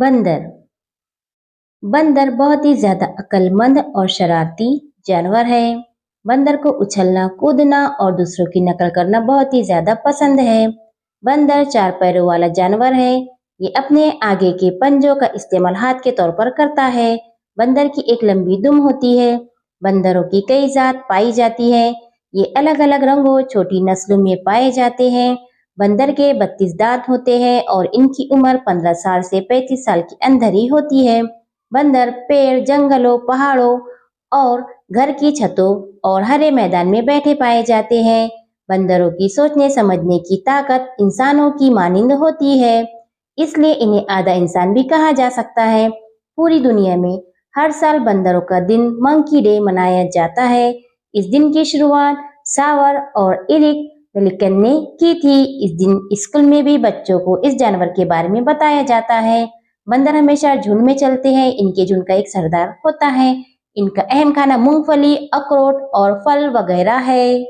बंदर। बंदर बहुत ही ज्यादा अक्लमंद और शरारती जानवर है। बंदर को उछलना, कूदना और दूसरों की नकल करना बहुत ही ज्यादा पसंद है। बंदर चार पैरों वाला जानवर है। ये अपने आगे के पंजों का इस्तेमाल हाथ के तौर पर करता है। बंदर की एक लंबी दुम होती है। बंदरों की कई जात पाई जाती है। ये अलग अलग रंगों, छोटी नस्लों में पाए जाते हैं। बंदर के 32 दांत होते हैं और इनकी उम्र 15 साल से 35 साल के अंदर ही होती है। बंदर पेड़, जंगलों, पहाड़ों और घर की छतों और हरे मैदान में बैठे पाए जाते हैं। बंदरों की सोचने समझने की ताकत इंसानों की मानिंद होती है, इसलिए इन्हें आधा इंसान भी कहा जा सकता है। पूरी दुनिया में हर साल बंदरों का दिन मंकी डे मनाया जाता है। इस दिन की शुरुआत सावर और इरिक मिल्टन ने की थी। इस दिन स्कूल में भी बच्चों को इस जानवर के बारे में बताया जाता है। बंदर हमेशा झुंड में चलते हैं। इनके झुंड का एक सरदार होता है। इनका अहम खाना मूंगफली, अखरोट और फल वगैरह है।